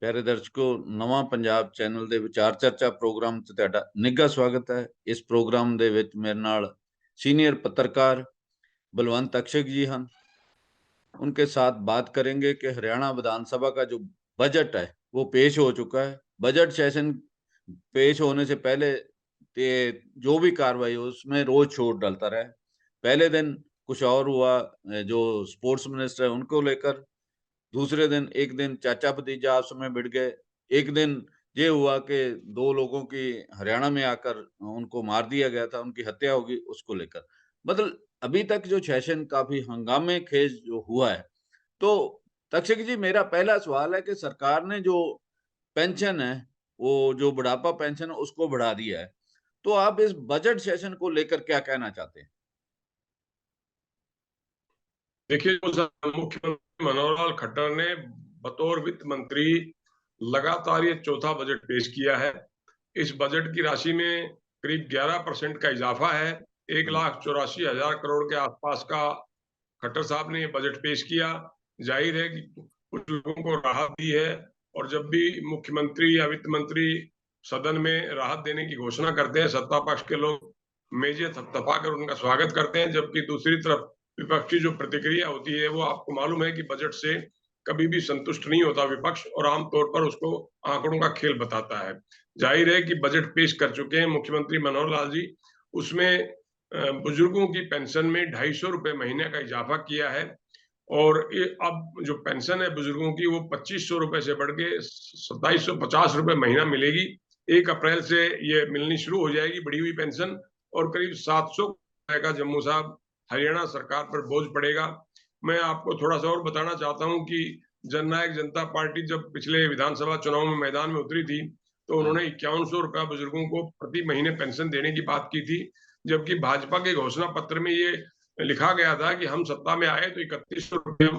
प्यारे दर्शकों, नवा पंजाब चैनल ਦੇ ਵਿਚਾਰ ਚਰਚਾ ਪ੍ਰੋਗਰਾਮ 'ਚ ਤੁਹਾਡਾ ਨਿੱਘਾ ਸਵਾਗਤ ਹੈ। ਇਸ ਪ੍ਰੋਗਰਾਮ ਦੇ ਵਿੱਚ ਮੇਰੇ ਨਾਲ सीनियर पत्रकार बलवंत अक्षक जी हैं। उनके साथ बात करेंगे कि हरियाणा विधानसभा का जो बजट है वो पेश हो चुका है। बजट सेशन पेश होने से पहले जो भी कार्रवाई हो उसमें रोज शोर डलता रहा। पहले दिन कुछ और हुआ, जो स्पोर्ट्स मिनिस्टर है उनको लेकर। दूसरे दिन एक दिन चाचा भतीजा आपस में भिड़ गए। एक दिन ये हुआ कि 2 लोगों की हरियाणा में आकर उनको मार दिया गया था, उनकी हत्या होगी उसको लेकर। मतलब अभी तक जो सेशन काफ़ी हंगामे-खेज जो हुआ है। तो तक्षक जी, मेरा पहला सवाल है कि सरकार ने जो पेंशन है, वो जो बुढ़ापा पेंशन है उसको बढ़ा दिया है। तो आप इस बजट सेशन को लेकर क्या कहना चाहते हैं? देखिए, मुख्यमंत्री मनोहर लाल खट्टर ने बतौर वित्त मंत्री लगातार ये चौथा बजट पेश किया है। इस बजट की राशि में करीब 11% का इजाफा है। 1,84,000 करोड़ के आसपास का खट्टर साहब ने ये बजट पेश किया। जाहिर है कि कुछ लोगों को राहत दी है, और जब भी मुख्यमंत्री या वित्त मंत्री सदन में राहत देने की घोषणा करते हैं, सत्ता पक्ष के लोग मेजें थपथपाकर उनका स्वागत करते हैं, जबकि दूसरी तरफ विपक्ष की जो प्रतिक्रिया होती है, वो आपको मालूम है कि बजट से कभी भी संतुष्ट नहीं होता विपक्ष, और आमतौर पर उसको आंकड़ों का खेल बताता है। जाहिर है कि बजट पेश कर चुके हैं मुख्यमंत्री मनोहर लाल जी। उसमें बुजुर्गों की पेंशन में 250 रुपए महीने का इजाफा किया है, और ये अब जो पेंशन है बुजुर्गों की वो 2500 रुपए से बढ़ के 2750 रुपए महीना मिलेगी। 1 अप्रैल से ये मिलनी शुरू हो जाएगी बढ़ी हुई पेंशन, और करीब 700 का जम्मू साहब हरियाणा सरकार पर बोझ पड़ेगा। मैं आपको थोड़ा-सा और बताना चाहता हूँ कि जननायक जनता पार्टी जब पिछले विधानसभा चुनाव में मैदान में उतरी थी, तो उन्होंने 5100 रुपया बुजुर्गों को प्रति महीने पेंशन देने की बात की थी। जबकि भाजपा के घोषणा पत्र में ये लिखा गया था कि हम सत्ता में आए तो 3100 रुपया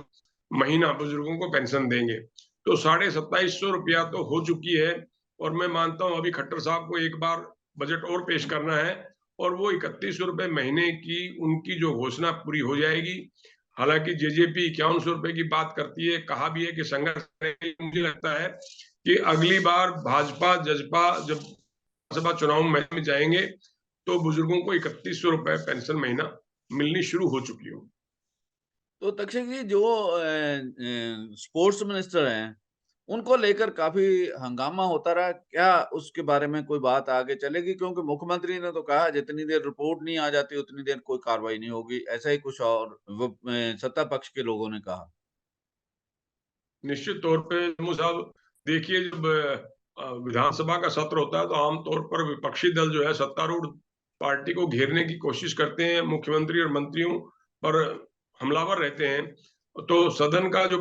महीना बुजुर्गों को पेंशन देंगे। तो 2750 रुपया तो हो चुकी है, और मैं मानता हूँ अभी खट्टर साहब को एक बार बजट और पेश करना है, और वो 3100 रुपए महीने की उनकी जो घोषणा पूरी हो जाएगी। हालाँकि जेजेपी 5100 रुपए की बात करती है, कहा भी है कि संघर्ष करेगी। मुझे लगता है कि अगली बार भाजपा-जजपा जब लोकसभा चुनाव में जाएँगे, तो बुजुर्गों को 3100 रुपए पेंशन महीना मिलनी शुरू हो चुकी होगी। तो तक्षक जी, जो स्पोर्ट्स मिनिस्टर हैं, उनको लेकर काफ़ी हंगामा होता रहा। क्या उसके बारे में कोई बात आगे चलेगी? क्योंकि मुख्यमंत्री ने तो कहा जितनी देर रिपोर्ट नहीं आ जाती उतनी देर कोई कार्रवाई नहीं होगी। ऐसा ही कुछ और सत्ता पक्ष के लोगों ने कहा। निश्चित तौर पे जम्मू साहब, देखिए, जब विधानसभा का सत्र होता है तो आम तौर पर विपक्षी दल जो है सत्तारूढ़ पार्टी को घेरने की कोशिश करते हैं, मुख्यमंत्री और मंत्रियों पर हमलावर रहते हैं। तो सदन का जो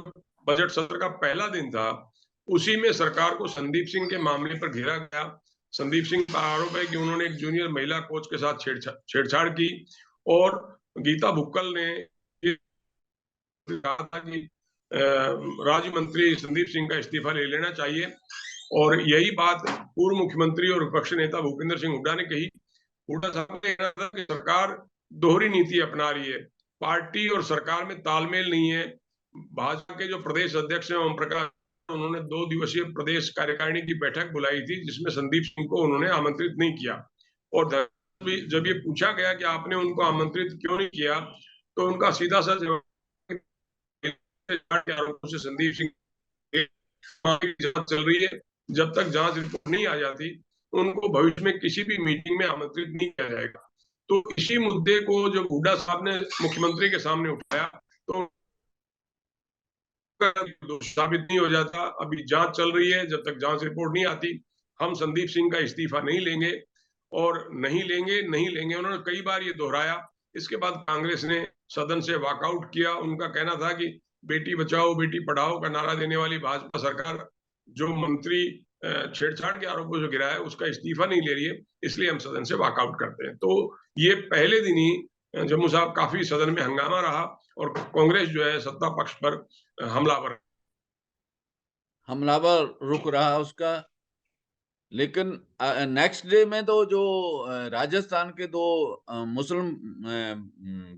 बजट सत्र का पहला दिन था, उसी में सरकार को संदीप सिंह के मामले पर घेरा गया। संदीप सिंह का आरोप है कि उन्होंने एक जूनियर महिला कोच के साथ छेड़छाड़ की, और गीता भुक्कल ने ये कहा था कि राज्य मंत्री संदीप सिंह का इस्तीफा ले लेना चाहिए, और यही बात पूर्व मुख्यमंत्री और विपक्षी नेता भूपेंद्र सिंह हुड्डा ने कही। हुड्डा साहब ने कहा था कि सरकार दोहरी नीति अपना रही है, पार्टी और सरकार में तालमेल नहीं है। भाजपा के जो प्रदेश अध्यक्ष हैं ओम प्रकाश, उन्होंने 2 दिवसीय प्रदेश कार्यकारिणी की बैठक बुलाई थी, जिसमें संदीप सिंह को उन्होंने आमंत्रित नहीं किया। और जब ये पूछा गया कि आपने उनको आमंत्रित क्यों नहीं किया, तो उनका सीधा सा जवाब के आरोपों से संदीप सिंह की जांच चल रही है। जब तक जांच रिपोर्ट नहीं आ जाती, उनको भविष्य में किसी भी मीटिंग में आमंत्रित नहीं किया जाएगा। तो इसी मुद्दे को जब हुड्डा साहब ने मुख्यमंत्री के सामने उठाया, तो दोष साबित नहीं हो जाता। अभी जांच चल रही है, जब तक जांच रिपोर्ट नहीं आती, हम संदीप सिंह का इस्तीफा नहीं लेंगे, और नहीं लेंगे। उन्होंने कई बार ये दोहराया। इसके बाद कांग्रेस ने सदन से वॉकआउट किया। उनका कहना था कि बेटी बचाओ बेटी पढ़ाओ का नारा देने वाली भाजपा सरकार जो मंत्री छेड़छाड़ के आरोपों से गिरा है, उसका इस्तीफा नहीं ले रही है, इसलिए हम सदन से वॉकआउट करते हैं। तो ये पहले दिन ही जम्मू साहब काफी सदन में हंगामा रहा, और कांग्रेस जो है सत्ता पक्ष पर हमलावर हमलावर रुख रहा उसका। लेकिन नेक्स्ट डे में तो जो राजस्थान के 2 मुस्लिम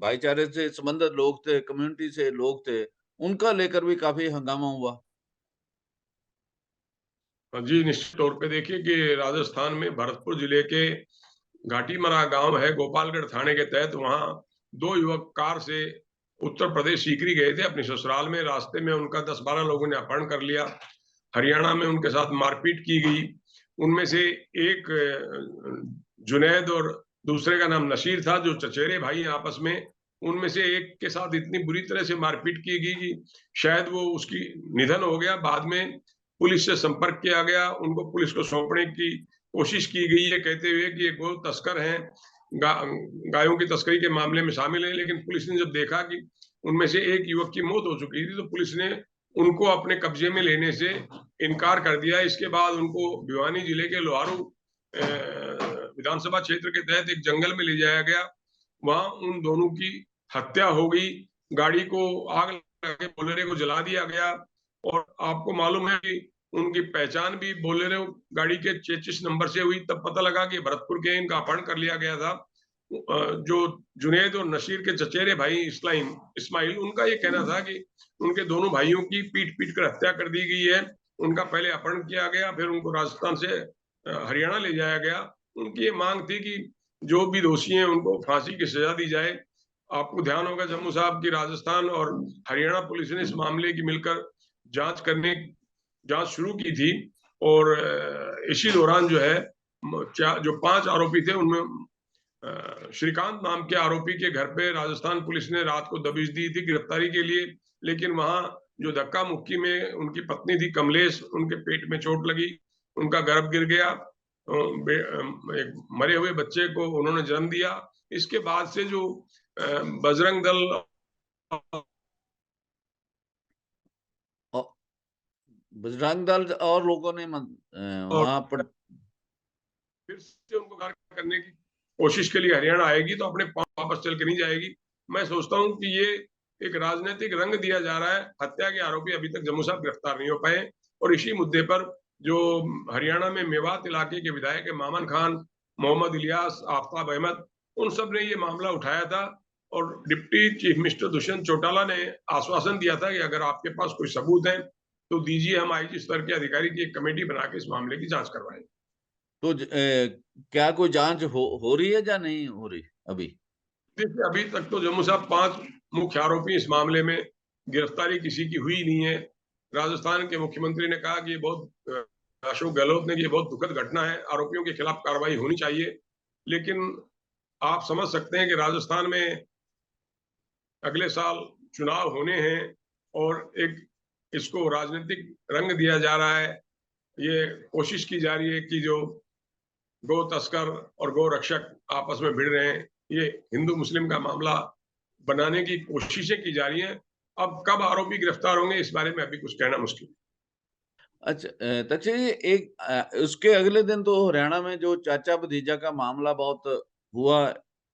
भाईचारे से संबंधित लोग थे, कम्युनिटी से लोग थे, उनका लेकर भी काफ़ी हंगामा हुआ। जी, निश्चित तौर पे देखिए कि राजस्थान में भरतपुर जिले के घाटीमरा गांव है, गोपालगढ़ थाने के तहत। वहां 2 युवक कार से उत्तर प्रदेश सीकरी गए थे अपने ससुराल में। रास्ते में उनका 10-12 लोगों ने अपहरण कर लिया। हरियाणा में उनके साथ मारपीट की गई। उनमें से एक जुनैद और दूसरे का नाम नशीर था, जो चचेरे भाई हैं आपस में। उनमें से एक के साथ इतनी बुरी तरह से मारपीट की गई कि शायद वो उसकी निधन हो गया। बाद में पुलिस से संपर्क किया गया, उनको पुलिस को सौंपने की कोशिश की गई है, कहते हुए कि ये गो तस्कर हैं, गा, गायों की तस्करी के मामले में शामिल हैं। लेकिन पुलिस ने जब देखा कि उनमें से एक युवक की मौत हो चुकी थी, तो पुलिस ने उनको अपने कब्जे में लेने से इनकार कर दिया। इसके बाद उनको भिवानी जिले के लोहारू विधानसभा क्षेत्र के तहत एक जंगल में ले जाया गया। वहां उन दोनों की हत्या हो गई। गाड़ी को आग लगा के बोलेरो को जला दिया गया। और आपको मालूम है कि उनकी पहचान भी बोलेरो गाड़ी के चेचिस नंबर से हुई। तब पता लगा कि भरतपुर के इनका अपहरण कर लिया गया था। जो जुनैद और नशीर के चचेरे भाई इस्माइल, उनका ये कहना था कि उनके दोनों भाइयों की पीट पीट कर हत्या कर दी गई है। उनका पहले अपहरण किया गया, फिर उनको राजस्थान से हरियाणा ले जाया गया। उनकी ये मांग थी कि जो भी दोषी हैं उनको फांसी की सजा दी जाए। आपको ध्यान होगा जम्मू साहब की राजस्थान और हरियाणा पुलिस ने इस मामले की मिलकर जांच शुरू की थी। और इसी दौरान जो है जो 5 आरोपी थे, उनमें श्रीकांत नाम के आरोपी के घर पे राजस्थान पुलिस ने रात को दबिश दी थी गिरफ्तारी के लिए। लेकिन वहां जो धक्का मुक्की में उनकी पत्नी थी कमलेश, उनके पेट में चोट लगी, उनका गर्भ गिर गया। एक मरे हुए बच्चे को उन्होंने जन्म दिया। इसके बाद से जो बजरंग दल और बजरंग दल और लोगों ने और वहां पर फिर से उनको घर करने की कोशिश के लिए हरियाणा आएगी, तो अपने पांव वापस चल के नहीं जाएगी। मैं सोचता हूं कि ये एक राजनीतिक रंग दिया जा रहा है। हत्या के आरोपी अभी तक जम्मू साहब गिरफ्तार नहीं हो पाए। और इसी मुद्दे पर जो हरियाणा में मेवात इलाके के विधायक है मामन खान, मोहम्मद इलियास, आफ्ताब अहमद, उन सब ने ये मामला उठाया था। और deputy chief minister Dushyant Chautala ने आश्वासन दिया था कि अगर आपके पास कोई सबूत है तो दीजिए, हम आईजी स्तर के अधिकारी की एक कमेटी बना के इस मामले की जांच करवाएंगे। तो क्या कोई जांच हो रही है या नहीं हो रही अभी? देखिए, अभी तक तो जम्मू साहब 5 मुख्य आरोपी इस मामले में, गिरफ्तारी किसी की हुई नहीं है। राजस्थान के मुख्यमंत्री ने कहा कि ये बहुत अशोक गहलोत ने कि ये बहुत दुखद घटना है, आरोपियों के खिलाफ कार्रवाई होनी चाहिए। लेकिन आप समझ सकते हैं कि राजस्थान में अगले साल चुनाव होने हैं और एक इसको राजनीतिक रंग दिया जा रहा है। ये कोशिश की जा रही है कि जो गौ तस्कर और गौ रक्षक आपस में भिड़ रहे हैं, ये हिंदू मुस्लिम का मामला बनाने की कोशिशें की जा रही हैं। अब कब आरोपी गिरफ्तार होंगे इस बारे में अभी कुछ कहना मुश्किल है। अच्छा, तक्षक जी, एक उसके अगले दिन तो हरियाणा में जो चाचा भतीजा का मामला बहुत हुआ,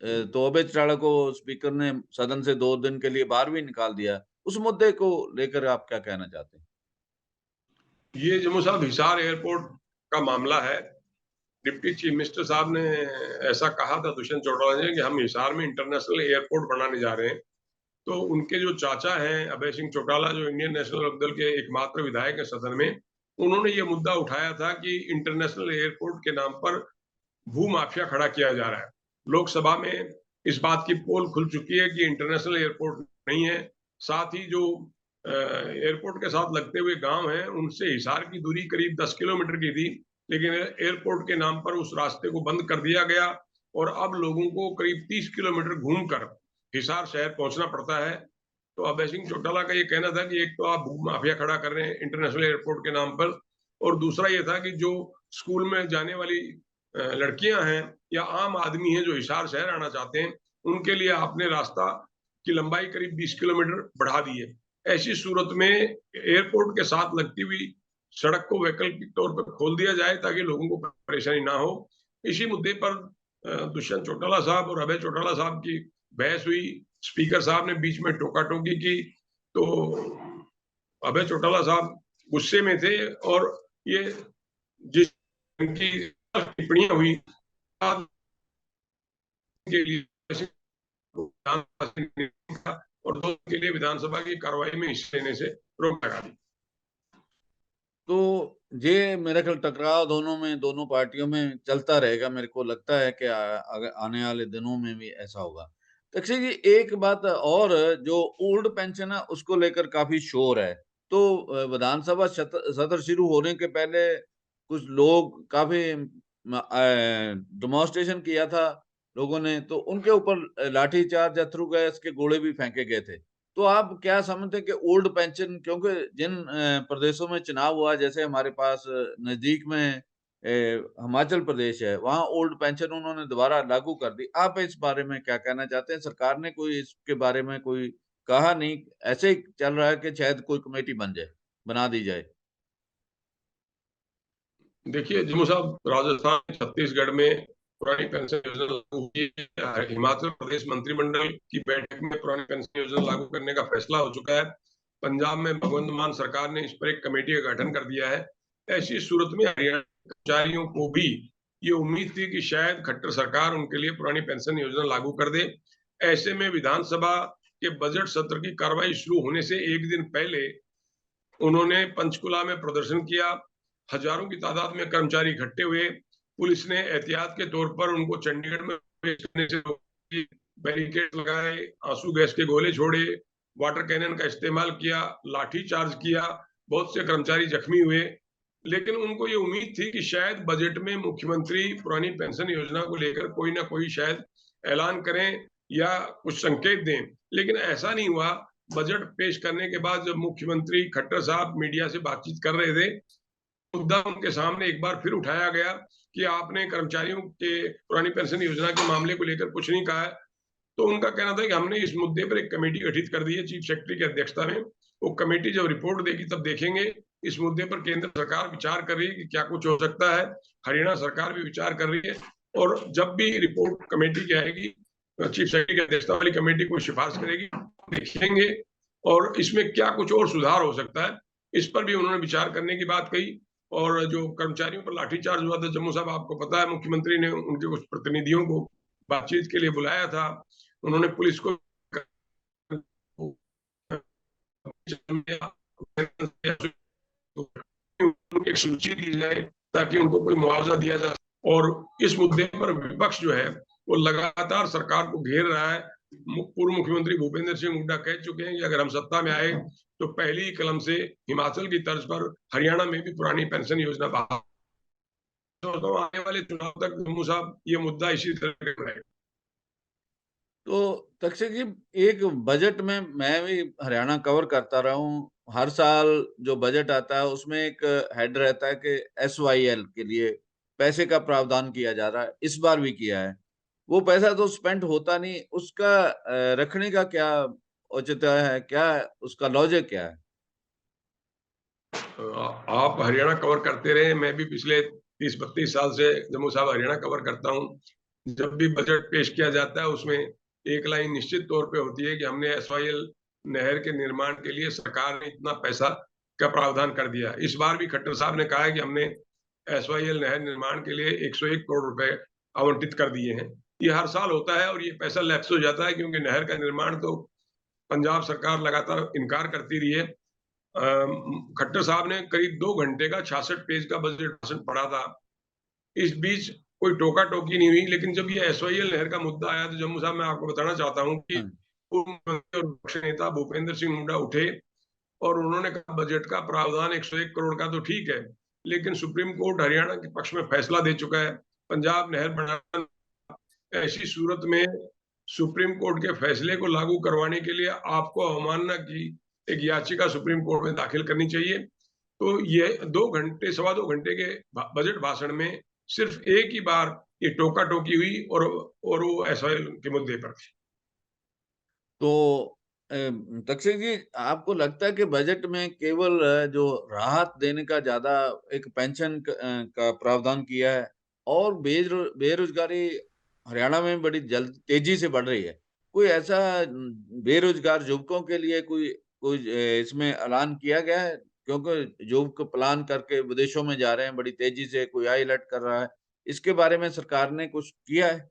तो अभय चौटाला को स्पीकर ने सदन से 2 दिन के लिए बाहर भी निकाल दिया। उस मुद्दे को लेकर आप क्या कहना चाहते हैं? ये जम्मू साहब हिसार एयरपोर्ट का मामला है। डिप्टी चीफ मिनिस्टर साहब ने ऐसा कहा था दुष्यंत चौटाला ने कि हम हिसार में इंटरनेशनल एयरपोर्ट बनाने जा रहे हैं। तो उनके जो चाचा हैं अभय सिंह चौटाला, जो इंडियन नेशनल लोकदल के एकमात्र विधायक हैं सदन में, उन्होंने ये मुद्दा उठाया था कि इंटरनेशनल एयरपोर्ट के नाम पर भू माफिया खड़ा किया जा रहा है। लोकसभा में इस बात की पोल खुल चुकी है कि इंटरनेशनल एयरपोर्ट नहीं है। साथ ही जो एयरपोर्ट के साथ लगते हुए गांव हैं, उनसे हिसार की दूरी करीब 10 किलोमीटर की थी। लेकिन एयरपोर्ट के नाम पर उस रास्ते को बंद कर दिया गया और अब लोगों को करीब 30 किलोमीटर घूमकर हिसार शहर पहुंचना पड़ता है। तो अभय सिंह चौटाला का ये कहना था कि एक तो आप भू माफिया खड़ा कर रहे हैं इंटरनेशनल एयरपोर्ट के नाम पर, और दूसरा ये था कि जो स्कूल में जाने वाली लड़कियां हैं या आम आदमी हैं जो हिसार शहर आना चाहते हैं, उनके लिए आपने रास्ता की लंबाई करीब 20 किलोमीटर बढ़ा दी है। ऐसी सूरत में एयरपोर्ट के साथ लगती हुई सड़क को वैकल्पिक तौर पर खोल दिया जाए ताकि लोगों को परेशानी ना हो। इसी मुद्दे पर दुष्यंत चौटाला साहब और अभय चौटाला साहब की बहस हुई। स्पीकर साहब ने बीच में टोका टोकी की, तो अभय चौटाला साहब गुस्से में थे और ये जिस की टिप्पणियां हुई के लिए और 2 के लिए विधानसभा की कार्रवाई में हिस्सा लेने से रोक लगा दी। तो ये मेरा ख्याल टकराव दोनों पार्टियों में चलता रहेगा। मेरे को लगता है कि आने वाले दिनों में भी ऐसा होगा। तो अक्षय जी, एक बात और, जो ओल्ड पेंशन है उसको लेकर काफी शोर है। तो विधानसभा सत्र शुरू होने के पहले कुछ लोग काफी डेमोन्स्ट्रेशन किया था लोगों ने, तो उनके ऊपर लाठीचार्ज या थ्रू गैस के गोले भी फेंके गए थे। तो आप क्या समझते हैं कि ओल्ड पेंशन, क्योंकि जिन प्रदेशों में चुनाव हुआ, जैसे हमारे पास नजदीक में हिमाचल प्रदेश है, वहां ओल्ड पेंशन उन्होंने दोबारा लागू कर दी। आप इस बारे में क्या कहना चाहते हैं? सरकार ने कोई इसके बारे में कोई कहा नहीं, ऐसे ही चल रहा है कि शायद कोई कमेटी बना दी जाए? देखिए जम्मू साहब, राजस्थान छत्तीसगढ़ में पुरानी पेंशन योजना लागू हुई है। हिमाचल प्रदेश मंत्रिमंडल की बैठक में पुरानी पेंशन योजना लागू करने का फैसला हो चुका है। पंजाब में भगवंत मान सरकार ने इस पर एक कमेटी का गठन कर दिया है। ऐसी सूरत में हरियाणा के कर्मचारियों को भी ये उम्मीद थी कि शायद खट्टर सरकार उनके लिए पुरानी पेंशन योजना लागू कर दे। ऐसे में विधानसभा के बजट सत्र की कार्रवाई शुरू होने से एक दिन पहले उन्होंने पंचकुला में प्रदर्शन किया। हजारों की तादाद में कर्मचारी इकट्ठे हुए। पुलिस ने एहतियात के तौर पर उनको चंडीगढ़ में प्रवेश करने से रोकी, बैरिकेड लगाए, आंसू गैस के गोले छोड़े, वाटर कैनन का इस्तेमाल किया, लाठी चार्ज किया। बहुत से कर्मचारी जख्मी हुए। लेकिन उनको ये उम्मीद थी कि शायद बजट में मुख्यमंत्री पुरानी पेंशन योजना को लेकर कोई ना कोई शायद ऐलान करें या कुछ संकेत दें, लेकिन ऐसा नहीं हुआ। बजट पेश करने के बाद जब मुख्यमंत्री खट्टर साहब मीडिया से बातचीत कर रहे थे, मुद्दा उनके सामने एक बार फिर उठाया गया कि आपने कर्मचारियों के पुरानी पेंशन योजना के मामले को लेकर कुछ नहीं कहा है। तो उनका कहना था कि हमने इस मुद्दे पर एक कमेटी गठित कर दी है चीफ सेक्रेटरी की अध्यक्षता में। वो कमेटी जब रिपोर्ट देगी तब देखेंगे। इस मुद्दे पर केंद्र सरकार विचार कर रही है कि क्या कुछ हो सकता है। हरियाणा सरकार भी विचार कर रही है। और जब भी रिपोर्ट कमेटी की आएगी, चीफ सेक्रेटरी की अध्यक्षता वाली कमेटी को सिफारिश करेगी, देखेंगे और इसमें क्या कुछ और सुधार हो सकता है, इस पर भी उन्होंने विचार करने की बात कही। और जो कर्मचारियों पर लाठीचार्ज हुआ था जम्मू साहब, आपको पता है मुख्यमंत्री ने उनके कुछ प्रतिनिधियों को बातचीत के लिए बुलाया था। उन्होंने पुलिस को एक सूची दी जाए ताकि उनको कोई मुआवजा दिया जा। और इस मुद्दे पर विपक्ष जो है वो लगातार सरकार को घेर रहा है। पूर्व मुख्यमंत्री भूपेंद्र सिंह हुड्डा कह चुके हैं कि अगर हम सत्ता में आए तो पहली ही कलम से हिमाचल की तर्ज पर हरियाणा में भी पुरानी पेंशन योजना बहाल। तो आने वाले चुनाव तक जम्मू साहब ये मुद्दा इसी तरह रहेगा। तो तक्षक जी, एक बजट में मैं भी हरियाणा कवर करता रहा हूँ। हर साल जो बजट आता है उसमें एक हेड रहता है कि SYL के लिए पैसे का प्रावधान किया जा रहा है। इस बार भी किया है। वो पैसा तो स्पेंड होता नहीं, उसका रखने का क्या औचित्य है, क्या उसका लॉजिक क्या है? आप हरियाणा कवर करते रहे, मैं भी पिछले 30-32 साल से जम्मू साहब हरियाणा कवर करता हूँ। जब भी बजट पेश किया जाता है उसमें एक लाइन निश्चित तौर पे होती है कि हमने SYL नहर के निर्माण के लिए सरकार ने इतना पैसा का प्रावधान कर दिया। इस बार भी खट्टर साहब ने कहा है कि हमने SYL नहर निर्माण के लिए 101 करोड़ रुपए आवंटित कर दिए हैं। ये हर साल होता है और ये पैसा लैप्स हो जाता है क्योंकि नहर का निर्माण तो पंजाब सरकार लगातार इनकार करती रही है। खट्टर साहब ने करीब 2 घंटे का 66 पेज का बजट भाषण पढ़ा था। इस बीच कोई टोका-टोकी नहीं हुई, लेकिन जब ये SYL नहर का मुद्दा आया तो जम्मू साहब, मैं आपको बताना चाहता हूँ कि हाँ। पूर्व मुख्यमंत्री और विपक्ष नेता भूपेंद्र सिंह हुड्डा उठे और उन्होंने कहा बजट का प्रावधान 101 करोड़ का तो ठीक है, लेकिन सुप्रीम कोर्ट हरियाणा के पक्ष में फैसला दे चुका है। पंजाब नहर बनाना, ऐसी सूरत में सुप्रीम कोर्ट के फैसले को लागू करवाने के लिए आपको अवमानना की एक याचिका सुप्रीम कोर्ट में दाखिल करनी चाहिए। तो ये 2 घंटे, सवा 2 घंटे के बजट भाषण में सिर्फ एक ही बार ये टोका-टोकी हुई और वो SYL के मुद्दे पर। तो तक्षक जी, आपको लगता है कि बजट में केवल जो राहत देने का ज्यादा एक पेंशन का प्रावधान किया है, और बेरोजगारी हरियाणा में बड़ी जल्द तेजी से बढ़ रही है? कोई ऐसा बेरोजगार युवकों के लिए कोई कोई इसमें ऐलान किया गया है? क्योंकि युवक प्लान करके विदेशों में जा रहे हैं बड़ी तेजी से, कोई हाईलाइट कर रहा है, इसके बारे में सरकार ने कुछ किया है?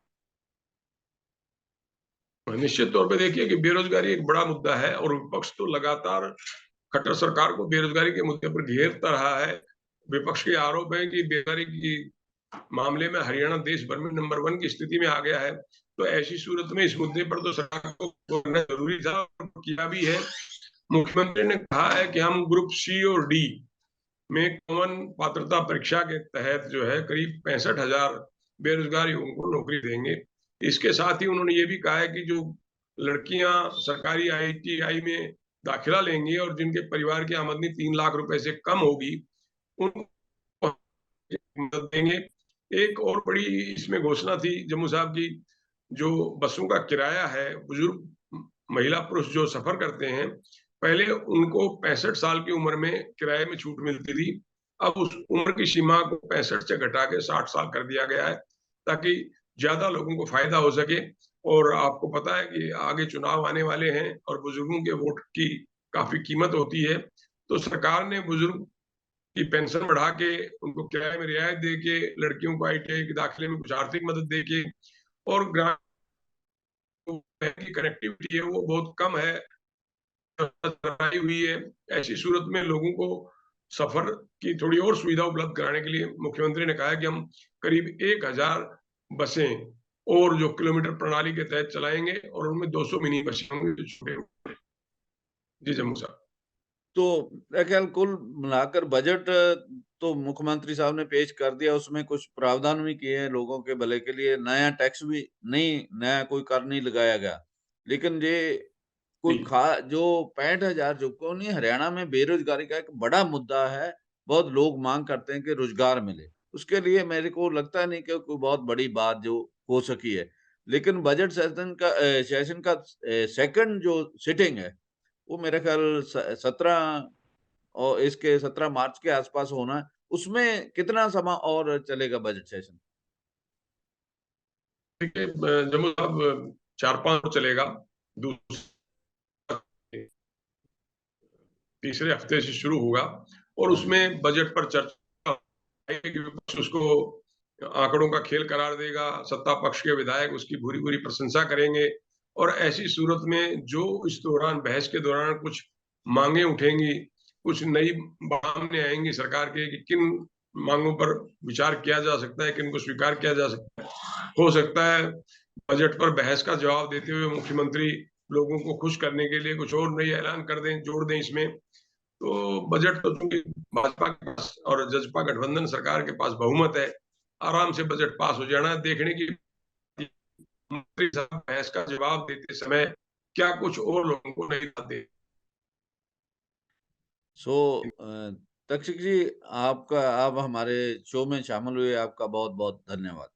निश्चित तौर पे देखिए कि बेरोजगारी एक बड़ा मुद्दा है और विपक्ष तो लगातार खट्टर सरकार को बेरोजगारी के मुद्दे पर घेरता रहा है। विपक्ष के आरोप है कि बेरोजगारी की मामले में हरियाणा देश भर में नंबर 1 की स्थिति में आ गया है। तो ऐसी सूरत में इस मुद्दे पर तो सरकार को करना जरूरी था और किया भी है। मुख्यमंत्री ने कहा है कि हम ग्रुप सी और डी में कॉमन पात्रता परीक्षा के तहत जो है करीब 65,000 बेरोजगार युवाओं को नौकरी देंगे। इसके साथ ही उन्होंने ये भी कहा है कि जो लड़कियां सरकारी आईटीआई में दाखिला लेंगी और जिनके परिवार की आमदनी 3 लाख रुपए से कम होगी, उनको मदद देंगे। एक और बड़ी इसमें घोषणा थी जम्मू साहब की, जो बसों का किराया है, बुजुर्ग महिला पुरुष जो सफर करते हैं, पहले उनको 65 साल की उम्र में किराए में छूट मिलती थी। अब उस उम्र की सीमा को 65 से घटा के 60 साल कर दिया गया है, ताकि ज्यादा लोगों को फायदा हो सके। और आपको पता है कि आगे चुनाव आने वाले हैं और बुजुर्गों के वोट की काफी कीमत होती है। तो सरकार ने बुजुर्ग की पेंशन बढ़ा के, उनको किराए में रियायत दे के, लड़कियों को आईटीआई के दाखिले में कुछ आर्थिक मदद दे के, और ग्राम की कनेक्टिविटी है वो बहुत कम है, बनाई हुई है। ऐसी सूरत में लोगों को सफर की थोड़ी और सुविधा उपलब्ध कराने के लिए मुख्यमंत्री ने कहा है कि हम करीब 1000 बसें और जो किलोमीटर प्रणाली के तहत चलाएंगे, और उनमें 200 मिनी बसें होंगी जो छोटे होंगे। जी जम्मू साहब। तो मेरा ख्याल कुल मिलाकर बजट तो मुख्यमंत्री साहब ने पेश कर दिया, उसमें कुछ प्रावधान भी किए हैं लोगों के भले के लिए, नया टैक्स भी नहीं, नया कोई कर नहीं लगाया गया। लेकिन ये कोई जी जो 65,000 जो को नहीं, हरियाणा में बेरोजगारी का एक बड़ा मुद्दा है। बहुत लोग मांग करते हैं कि रोजगार मिले। उसके लिए मेरे को लगता नहीं कि कोई बहुत बड़ी बात जो हो सकी है। लेकिन बजट सेशन का सेकंड जो सिटिंग है, वो मेरे ख्याल 17 और इसके 17 मार्च के आसपास होना है। उसमें कितना समय और चलेगा बजट सेशन? देखिए, जम्मू साहब 4-5 चलेगा। दूसरा तीसरे हफ्ते से शुरू होगा और उसमें बजट पर चर्चा कि विपक्ष उसको आंकड़ों का खेल करार देगा, सत्ता पक्ष के विधायक उसकी भूरी-भूरी प्रशंसा करेंगे, और ऐसी सूरत में जो इस दौरान बहस के दौरान कुछ मांगे उठेंगी, कुछ नई सामने आएंगी सरकार के कि किन मांगों पर विचार किया जा सकता है, किन को स्वीकार किया जा सकता है। हो सकता है बजट पर बहस का जवाब देते हुए मुख्यमंत्री लोगों को खुश करने के लिए कुछ और नई ऐलान कर दें, जोड़ दें इसमें। तो बजट तो चूंकि भाजपा के पास और जजपा गठबंधन सरकार के पास बहुमत है, आराम से बजट पास हो जाना है। देखने की मंत्री साहब बहस का जवाब देते समय क्या कुछ और लोगों को नहीं बात दे। सो तक्षक जी, आपका आप हमारे शो में शामिल हुए, आपका बहुत-बहुत धन्यवाद।